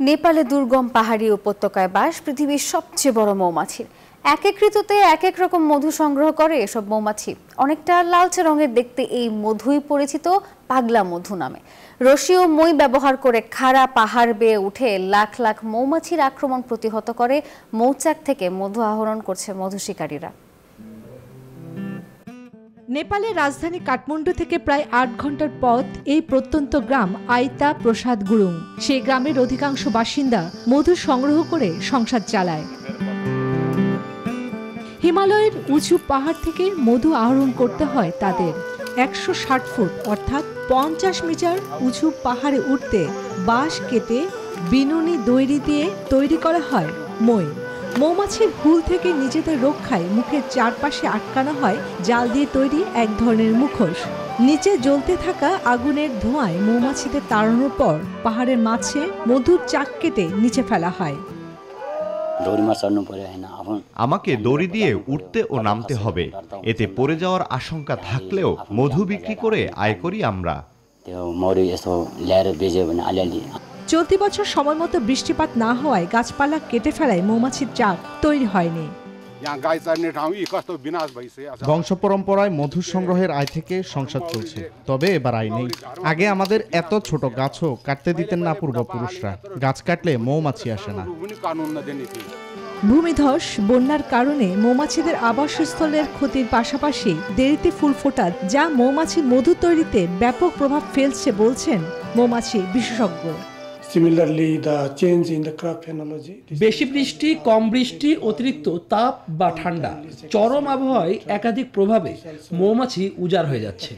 নেপালে দুর্গম পাহাড়ি উপত্যকায় বাস পৃথিবীর সবচেয়ে বড় মৌমাছির। এক এক ঋতুতে এক এক রকম মধু সংগ্রহ করে এসব মৌমাছি। অনেকটা লালচে রঙের দেখতে এই মধুই পরিচিত পাগলা মধু নামে। রশি ও মই ব্যবহার করে খাড়া পাহাড় বেয়ে উঠে লাখ লাখ মৌমাছির আক্রমণ প্রতিহত করে মৌচাক থেকে মধু আহরণ করছে মধু শিকারীরা। নেপালের রাজধানী কাঠমান্ডু থেকে প্রায় ৮ ঘন্টার পথ এই প্রত্যন্ত গ্রাম আইতা প্রসাদ গুরুং। সেই গ্রামের অধিকাংশ বাসিন্দা মধু সংগ্রহ করে সংসার চালায়। হিমালয়ের উঁচু পাহাড় থেকে মধু আহরণ করতে হয় তাদের। ১৬০ ফুট অর্থাৎ ৫০ মিটার উঁচু পাহাড়ে উঠতে বাঁশ কেটে বিনুনি দড়ি দিয়ে তৈরি করা হয় মই। মৌমাছির হুল থেকে নিজেদের রক্ষায় মুখের চারপাশে আটকানো হয় জাল দিয়ে তৈরি এক ধরনের মুখোশ। নিচে জ্বলতে থাকা আগুনের ধোঁয়ায় মৌমাছিদের তাড়ানোর পর পাহাড়ের মাঝে মধুর চাক কেটে নিচে ফেলা হয়। আমাকে দড়ি দিয়ে উঠতে ও নামতে হবে, এতে পড়ে যাওয়ার আশঙ্কা থাকলেও মধু বিক্রি করে আয় করি আমরা। চলতি বছর সময় মতো বৃষ্টিপাত না হওয়ায় গাছপালা কেটে ফেলায় মৌমাছির চাক তৈরি হয়নি। বংশ পরম্পরায় মধু সংগ্রহের আয় থেকে সংসার চলছে, তবে এবার আয় নেই। আগে আমাদের এত ছোট গাছও কাটতে দিতেন না পূর্বপুরুষরা। গাছ কাটলে মৌমাছি আসে না। ভূমিধস, বন্যার কারণে মৌমাছিদের আবাসস্থলের ক্ষতির পাশাপাশি দেরিতে ফুল ফোটা, যা মৌমাছির মধু তৈরিতে ব্যাপক প্রভাব ফেলছে বলছেন মৌমাছি বিশেষজ্ঞ। বেশি বৃষ্টি, কম বৃষ্টি, অতিরিক্ত তাপ বা ঠান্ডা, চরম আবহাওয়ায় একাধিক প্রভাবে মৌমাছি উজাড় হয়ে যাচ্ছে।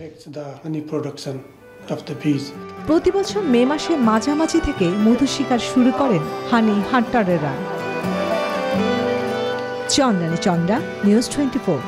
প্রতি বছর মে মাসের মাঝামাঝি থেকে মধু শিকার শুরু করেন হানি হান্টারেরা। চন্দ্রানী চন্দ্রা, নিউজ 24।